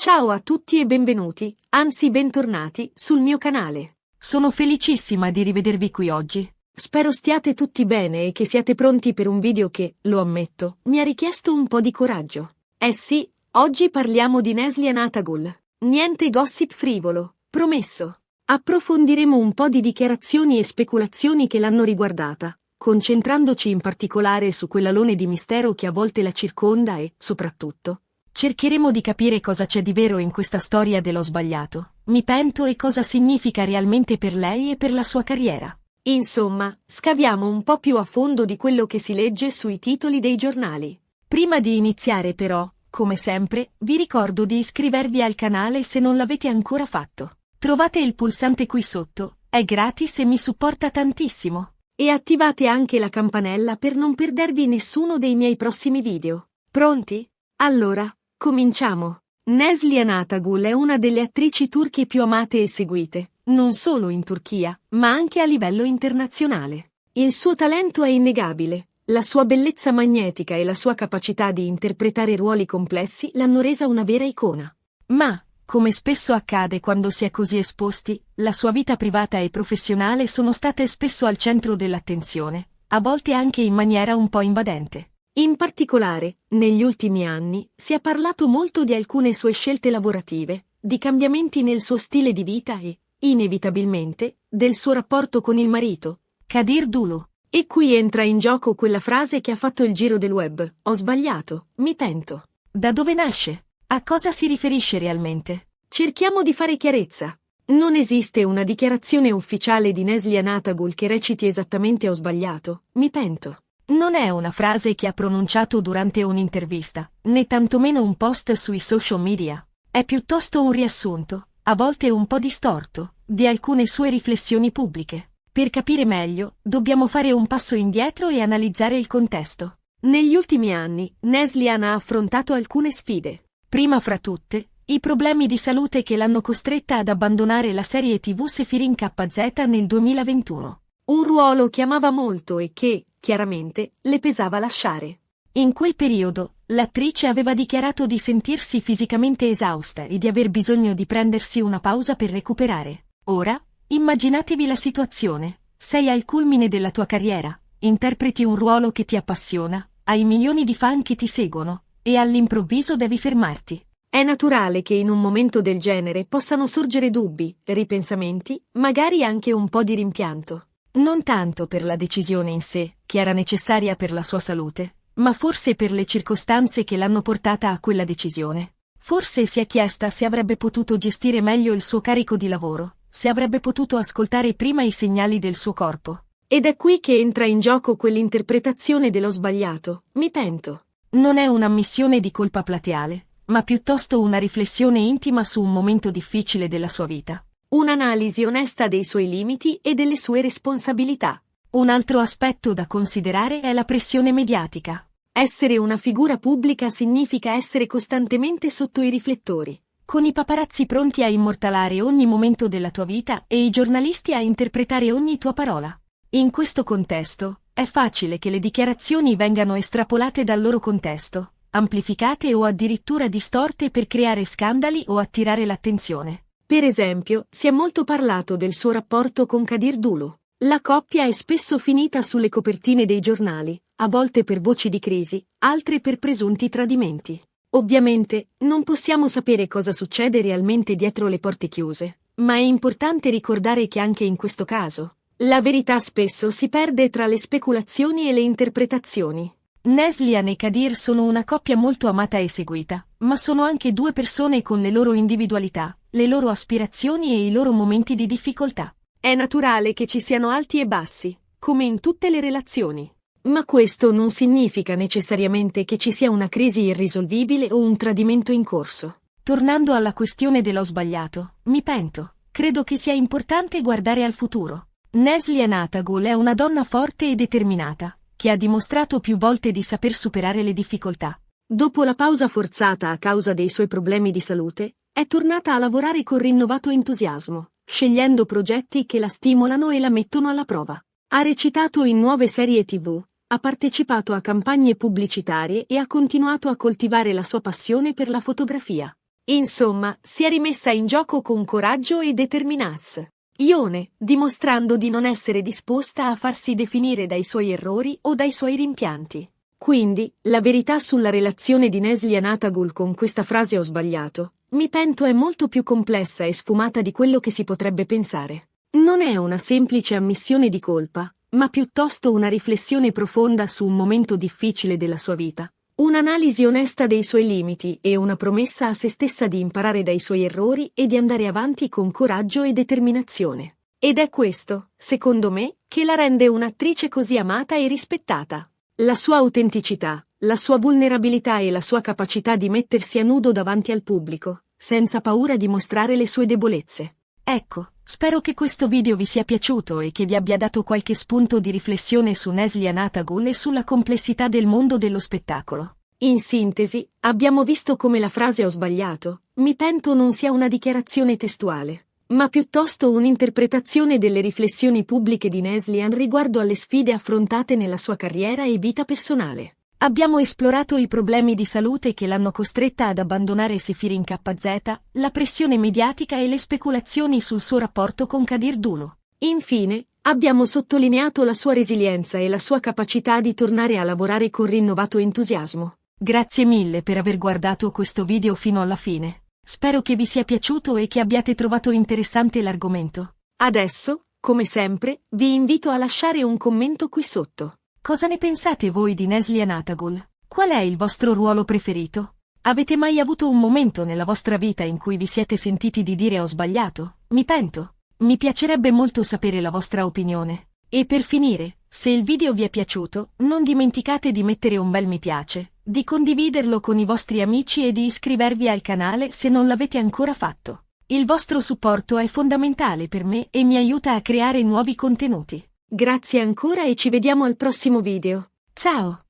Ciao a tutti e benvenuti, anzi bentornati, sul mio canale. Sono felicissima di rivedervi qui oggi. Spero stiate tutti bene e che siate pronti per un video che, lo ammetto, mi ha richiesto un po' di coraggio. Eh sì, oggi parliamo di Neslihan Atagul. Niente gossip frivolo, promesso. Approfondiremo un po' di dichiarazioni e speculazioni che l'hanno riguardata, concentrandoci in particolare su quell'alone di mistero che a volte la circonda e, soprattutto, cercheremo di capire cosa c'è di vero in questa storia dello sbagliato. Mi pento e cosa significa realmente per lei e per la sua carriera. Insomma, scaviamo un po' più a fondo di quello che si legge sui titoli dei giornali. Prima di iniziare però, come sempre, vi ricordo di iscrivervi al canale se non l'avete ancora fatto. Trovate il pulsante qui sotto, è gratis e mi supporta tantissimo. E attivate anche la campanella per non perdervi nessuno dei miei prossimi video. Pronti? Allora, cominciamo. Neslihan Atagul è una delle attrici turche più amate e seguite, non solo in Turchia, ma anche a livello internazionale. Il suo talento è innegabile, la sua bellezza magnetica e la sua capacità di interpretare ruoli complessi l'hanno resa una vera icona. Ma, come spesso accade quando si è così esposti, la sua vita privata e professionale sono state spesso al centro dell'attenzione, a volte anche in maniera un po' invadente. In particolare, negli ultimi anni, si è parlato molto di alcune sue scelte lavorative, di cambiamenti nel suo stile di vita e, inevitabilmente, del suo rapporto con il marito, Kadir Dulu. E qui entra in gioco quella frase che ha fatto il giro del web: ho sbagliato, mi pento. Da dove nasce? A cosa si riferisce realmente? Cerchiamo di fare chiarezza. Non esiste una dichiarazione ufficiale di Neslihan Atagul che reciti esattamente ho sbagliato, mi pento. Non è una frase che ha pronunciato durante un'intervista, né tantomeno un post sui social media. È piuttosto un riassunto, a volte un po' distorto, di alcune sue riflessioni pubbliche. Per capire meglio, dobbiamo fare un passo indietro e analizzare il contesto. Negli ultimi anni, Neslihan ha affrontato alcune sfide. Prima fra tutte, i problemi di salute che l'hanno costretta ad abbandonare la serie TV Sefirin KZ nel 2021. Un ruolo che amava molto e che, chiaramente, le pesava lasciare. In quel periodo, l'attrice aveva dichiarato di sentirsi fisicamente esausta e di aver bisogno di prendersi una pausa per recuperare. Ora, immaginatevi la situazione. Sei al culmine della tua carriera, interpreti un ruolo che ti appassiona, hai milioni di fan che ti seguono, e all'improvviso devi fermarti. È naturale che in un momento del genere possano sorgere dubbi, ripensamenti, magari anche un po' di rimpianto. Non tanto per la decisione in sé, che era necessaria per la sua salute, ma forse per le circostanze che l'hanno portata a quella decisione. Forse si è chiesta se avrebbe potuto gestire meglio il suo carico di lavoro, se avrebbe potuto ascoltare prima i segnali del suo corpo. Ed è qui che entra in gioco quell'interpretazione dello sbagliato, mi pento. Non è un'ammissione di colpa plateale, ma piuttosto una riflessione intima su un momento difficile della sua vita. Un'analisi onesta dei suoi limiti e delle sue responsabilità. Un altro aspetto da considerare è la pressione mediatica. Essere una figura pubblica significa essere costantemente sotto i riflettori, con i paparazzi pronti a immortalare ogni momento della tua vita e i giornalisti a interpretare ogni tua parola. In questo contesto, è facile che le dichiarazioni vengano estrapolate dal loro contesto, amplificate o addirittura distorte per creare scandali o attirare l'attenzione. Per esempio, si è molto parlato del suo rapporto con Kadir Dulu. La coppia è spesso finita sulle copertine dei giornali, a volte per voci di crisi, altre per presunti tradimenti. Ovviamente, non possiamo sapere cosa succede realmente dietro le porte chiuse, ma è importante ricordare che anche in questo caso, la verità spesso si perde tra le speculazioni e le interpretazioni. Neslihan e Kadir sono una coppia molto amata e seguita, ma sono anche due persone con le loro individualità, le loro aspirazioni e i loro momenti di difficoltà. È naturale che ci siano alti e bassi, come in tutte le relazioni. Ma questo non significa necessariamente che ci sia una crisi irrisolvibile o un tradimento in corso. Tornando alla questione dello sbagliato, mi pento. Credo che sia importante guardare al futuro. Neslihan Atagul è una donna forte e determinata, che ha dimostrato più volte di saper superare le difficoltà. Dopo la pausa forzata a causa dei suoi problemi di salute, è tornata a lavorare con rinnovato entusiasmo, scegliendo progetti che la stimolano e la mettono alla prova. Ha recitato in nuove serie TV, ha partecipato a campagne pubblicitarie e ha continuato a coltivare la sua passione per la fotografia. Insomma, si è rimessa in gioco con coraggio e determinazione, dimostrando di non essere disposta a farsi definire dai suoi errori o dai suoi rimpianti. Quindi, la verità sulla relazione di Neslia Natagul con questa frase "ho sbagliato, mi pento" è molto più complessa e sfumata di quello che si potrebbe pensare. Non è una semplice ammissione di colpa, ma piuttosto una riflessione profonda su un momento difficile della sua vita, un'analisi onesta dei suoi limiti e una promessa a se stessa di imparare dai suoi errori e di andare avanti con coraggio e determinazione. Ed è questo, secondo me, che la rende un'attrice così amata e rispettata. La sua autenticità, la sua vulnerabilità e la sua capacità di mettersi a nudo davanti al pubblico, senza paura di mostrare le sue debolezze. Ecco, spero che questo video vi sia piaciuto e che vi abbia dato qualche spunto di riflessione su Neslia Natagul e sulla complessità del mondo dello spettacolo. In sintesi, abbiamo visto come la frase "ho sbagliato, mi pento" non sia una dichiarazione testuale, ma piuttosto un'interpretazione delle riflessioni pubbliche di Neslihan riguardo alle sfide affrontate nella sua carriera e vita personale. Abbiamo esplorato i problemi di salute che l'hanno costretta ad abbandonare Sefirin KZ, la pressione mediatica e le speculazioni sul suo rapporto con Kadir Dulu. Infine, abbiamo sottolineato la sua resilienza e la sua capacità di tornare a lavorare con rinnovato entusiasmo. Grazie mille per aver guardato questo video fino alla fine. Spero che vi sia piaciuto e che abbiate trovato interessante l'argomento. Adesso, come sempre, vi invito a lasciare un commento qui sotto. Cosa ne pensate voi di Neslia Natagul? Qual è il vostro ruolo preferito? Avete mai avuto un momento nella vostra vita in cui vi siete sentiti di dire "ho sbagliato, mi pento"? Mi piacerebbe molto sapere la vostra opinione. E per finire, se il video vi è piaciuto, non dimenticate di mettere un bel mi piace, di condividerlo con i vostri amici e di iscrivervi al canale se non l'avete ancora fatto. Il vostro supporto è fondamentale per me e mi aiuta a creare nuovi contenuti. Grazie ancora e ci vediamo al prossimo video. Ciao!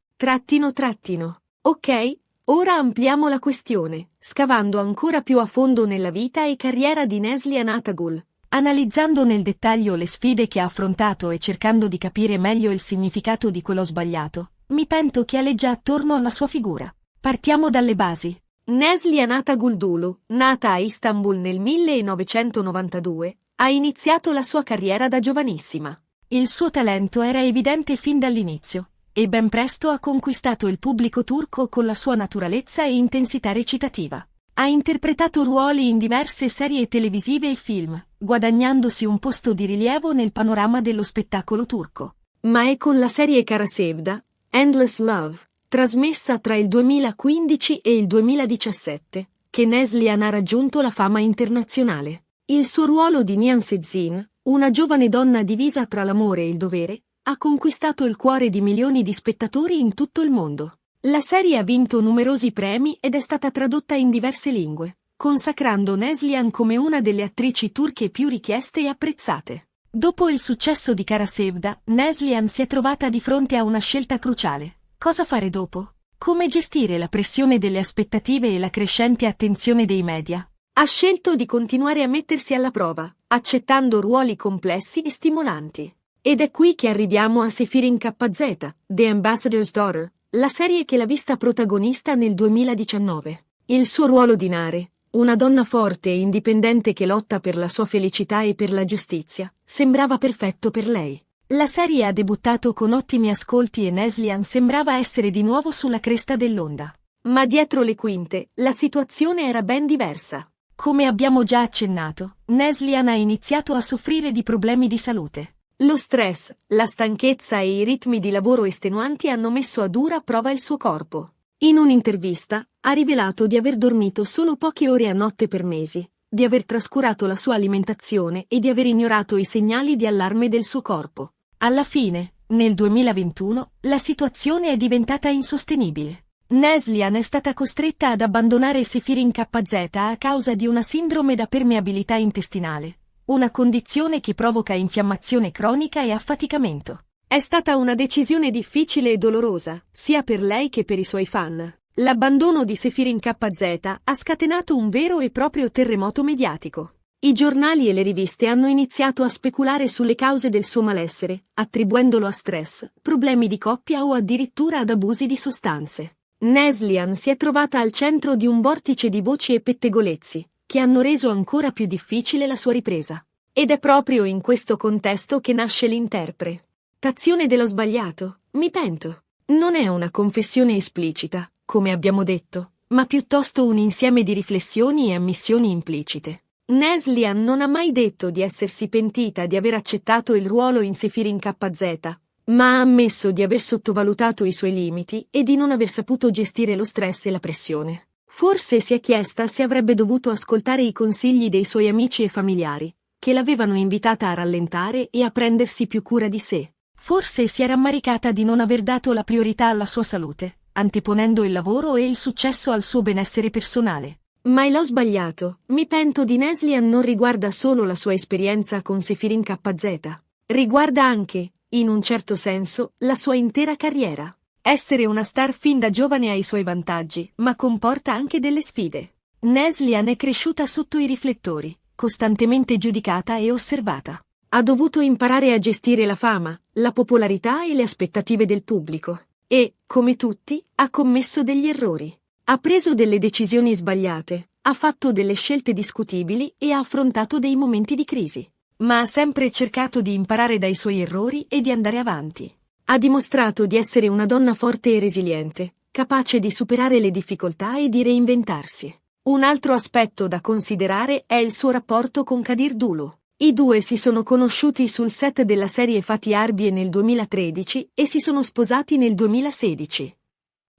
Ok, ora ampliamo la questione, scavando ancora più a fondo nella vita e carriera di Neslia Natagul. Analizzando nel dettaglio le sfide che ha affrontato e cercando di capire meglio il significato di quello sbagliato, mi pento che aleggia attorno alla sua figura. Partiamo dalle basi. Neslia Natagul Dulu, nata a Istanbul nel 1992, ha iniziato la sua carriera da giovanissima. Il suo talento era evidente fin dall'inizio, e ben presto ha conquistato il pubblico turco con la sua naturalezza e intensità recitativa. Ha interpretato ruoli in diverse serie televisive e film, guadagnandosi un posto di rilievo nel panorama dello spettacolo turco. Ma è con la serie Kara Sevda, Endless Love, trasmessa tra il 2015 e il 2017, che Neslihan ha raggiunto la fama internazionale. Il suo ruolo di Nihan Sezin, una giovane donna divisa tra l'amore e il dovere, ha conquistato il cuore di milioni di spettatori in tutto il mondo. La serie ha vinto numerosi premi ed è stata tradotta in diverse lingue, consacrando Neslihan come una delle attrici turche più richieste e apprezzate. Dopo il successo di Kara Sevda, Neslihan si è trovata di fronte a una scelta cruciale. Cosa fare dopo? Come gestire la pressione delle aspettative e la crescente attenzione dei media? Ha scelto di continuare a mettersi alla prova, accettando ruoli complessi e stimolanti. Ed è qui che arriviamo a Sefirin KZ, The Ambassador's Daughter, la serie che l'ha vista protagonista nel 2019. Il suo ruolo di Nare, una donna forte e indipendente che lotta per la sua felicità e per la giustizia, sembrava perfetto per lei. La serie ha debuttato con ottimi ascolti e Neslihan sembrava essere di nuovo sulla cresta dell'onda. Ma dietro le quinte, la situazione era ben diversa. Come abbiamo già accennato, Neslihan ha iniziato a soffrire di problemi di salute. Lo stress, la stanchezza e i ritmi di lavoro estenuanti hanno messo a dura prova il suo corpo. In un'intervista, ha rivelato di aver dormito solo poche ore a notte per mesi, di aver trascurato la sua alimentazione e di aver ignorato i segnali di allarme del suo corpo. Alla fine, nel 2021, la situazione è diventata insostenibile. Neslihan è stata costretta ad abbandonare Sefirin KZ a causa di una sindrome da permeabilità intestinale, una condizione che provoca infiammazione cronica e affaticamento. È stata una decisione difficile e dolorosa, sia per lei che per i suoi fan. L'abbandono di Sefirin KZ ha scatenato un vero e proprio terremoto mediatico. I giornali e le riviste hanno iniziato a speculare sulle cause del suo malessere, attribuendolo a stress, problemi di coppia o addirittura ad abusi di sostanze. Neslihan si è trovata al centro di un vortice di voci e pettegolezzi, che hanno reso ancora più difficile la sua ripresa. Ed è proprio in questo contesto che nasce l'interpretazione dello sbagliato. Mi pento. Non è una confessione esplicita, come abbiamo detto, ma piuttosto un insieme di riflessioni e ammissioni implicite. Neslihan non ha mai detto di essersi pentita di aver accettato il ruolo in Sefirin KZ, ma ha ammesso di aver sottovalutato i suoi limiti e di non aver saputo gestire lo stress e la pressione. Forse si è chiesta se avrebbe dovuto ascoltare i consigli dei suoi amici e familiari, che l'avevano invitata a rallentare e a prendersi più cura di sé. Forse si è rammaricata di non aver dato la priorità alla sua salute, anteponendo il lavoro e il successo al suo benessere personale. Ma l'ho sbagliato. Mi pento di Neslihan non riguarda solo la sua esperienza con Sefirin KZ. Riguarda anche, in un certo senso, la sua intera carriera. Essere una star fin da giovane ha i suoi vantaggi, ma comporta anche delle sfide. Neslihan è cresciuta sotto i riflettori, costantemente giudicata e osservata. Ha dovuto imparare a gestire la fama, la popolarità e le aspettative del pubblico. E, come tutti, ha commesso degli errori. Ha preso delle decisioni sbagliate, ha fatto delle scelte discutibili e ha affrontato dei momenti di crisi. Ma ha sempre cercato di imparare dai suoi errori e di andare avanti. Ha dimostrato di essere una donna forte e resiliente, capace di superare le difficoltà e di reinventarsi. Un altro aspetto da considerare è il suo rapporto con Kadir Dulu. I due si sono conosciuti sul set della serie Fatih Arbie nel 2013 e si sono sposati nel 2016.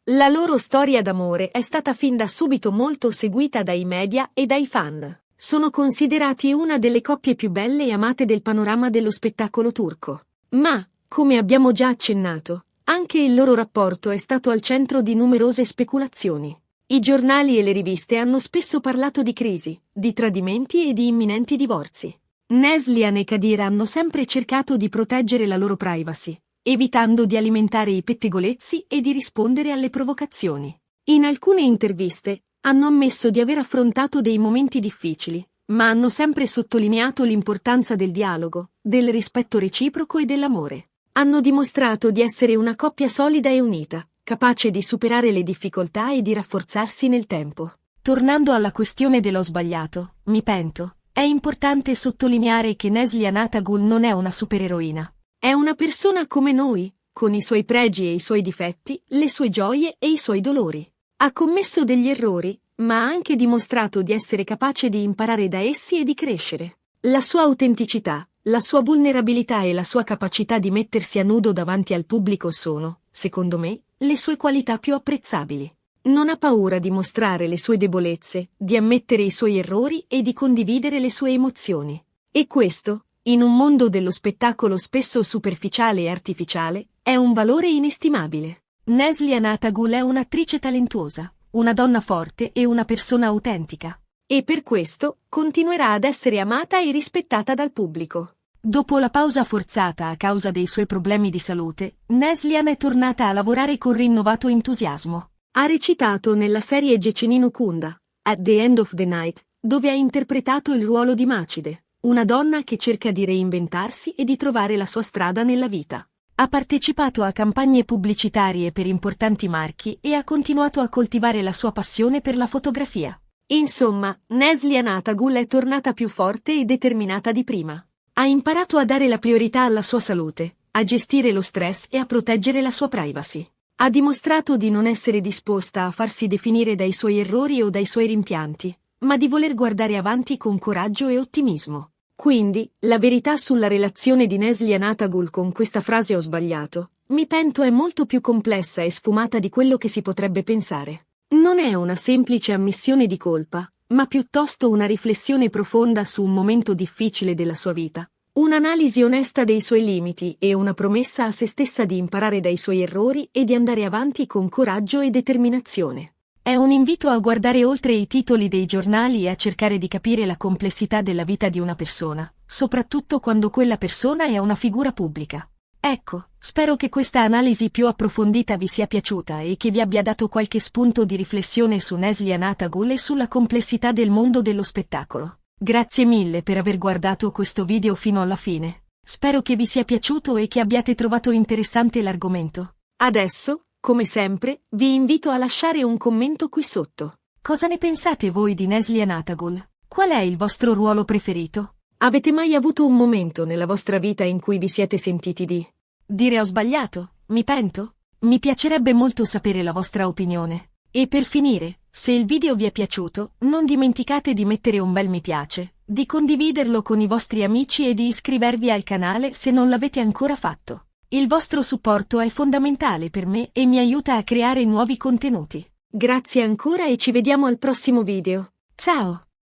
La loro storia d'amore è stata fin da subito molto seguita dai media e dai fan. Sono considerati una delle coppie più belle e amate del panorama dello spettacolo turco. Ma, come abbiamo già accennato, anche il loro rapporto è stato al centro di numerose speculazioni. I giornali e le riviste hanno spesso parlato di crisi, di tradimenti e di imminenti divorzi. Neslihan e Kadir hanno sempre cercato di proteggere la loro privacy, evitando di alimentare i pettegolezzi e di rispondere alle provocazioni. In alcune interviste, hanno ammesso di aver affrontato dei momenti difficili, ma hanno sempre sottolineato l'importanza del dialogo, del rispetto reciproco e dell'amore. Hanno dimostrato di essere una coppia solida e unita, capace di superare le difficoltà e di rafforzarsi nel tempo. Tornando alla questione dello sbagliato, mi pento, è importante sottolineare che Neslihan Atagul non è una supereroina. È una persona come noi, con i suoi pregi e i suoi difetti, le sue gioie e i suoi dolori. Ha commesso degli errori, ma ha anche dimostrato di essere capace di imparare da essi e di crescere. La sua autenticità, la sua vulnerabilità e la sua capacità di mettersi a nudo davanti al pubblico sono, secondo me, le sue qualità più apprezzabili. Non ha paura di mostrare le sue debolezze, di ammettere i suoi errori e di condividere le sue emozioni. E questo, in un mondo dello spettacolo spesso superficiale e artificiale, è un valore inestimabile. Neslihan Atagul è un'attrice talentuosa, una donna forte e una persona autentica. E per questo continuerà ad essere amata e rispettata dal pubblico. Dopo la pausa forzata a causa dei suoi problemi di salute, Neslihan è tornata a lavorare con rinnovato entusiasmo. Ha recitato nella serie Gecenin Ukunda, At the End of the Night, dove ha interpretato il ruolo di Macide, una donna che cerca di reinventarsi e di trovare la sua strada nella vita. Ha partecipato a campagne pubblicitarie per importanti marchi e ha continuato a coltivare la sua passione per la fotografia. Insomma, Neslihan Atagul è tornata più forte e determinata di prima. Ha imparato a dare la priorità alla sua salute, a gestire lo stress e a proteggere la sua privacy. Ha dimostrato di non essere disposta a farsi definire dai suoi errori o dai suoi rimpianti, ma di voler guardare avanti con coraggio e ottimismo. Quindi, la verità sulla relazione di Neslihan Atagul con questa frase "ho sbagliato", mi pento è molto più complessa e sfumata di quello che si potrebbe pensare. Non è una semplice ammissione di colpa, ma piuttosto una riflessione profonda su un momento difficile della sua vita. Un'analisi onesta dei suoi limiti e una promessa a se stessa di imparare dai suoi errori e di andare avanti con coraggio e determinazione. È un invito a guardare oltre i titoli dei giornali e a cercare di capire la complessità della vita di una persona, soprattutto quando quella persona è una figura pubblica. Ecco, spero che questa analisi più approfondita vi sia piaciuta e che vi abbia dato qualche spunto di riflessione su Neslihan Atagul e sulla complessità del mondo dello spettacolo. Grazie mille per aver guardato questo video fino alla fine. Spero che vi sia piaciuto e che abbiate trovato interessante l'argomento. Adesso, Come sempre, vi invito a lasciare un commento qui sotto. Cosa ne pensate voi di Neslia Natagul? Qual è il vostro ruolo preferito? Avete mai avuto un momento nella vostra vita in cui vi siete sentiti di Dire ho sbagliato? Mi pento? Mi piacerebbe molto sapere la vostra opinione. E per finire, se il video vi è piaciuto, non dimenticate di mettere un bel mi piace, di condividerlo con i vostri amici e di iscrivervi al canale se non l'avete ancora fatto. Il vostro supporto è fondamentale per me e mi aiuta a creare nuovi contenuti. Grazie ancora e ci vediamo al prossimo video. Ciao!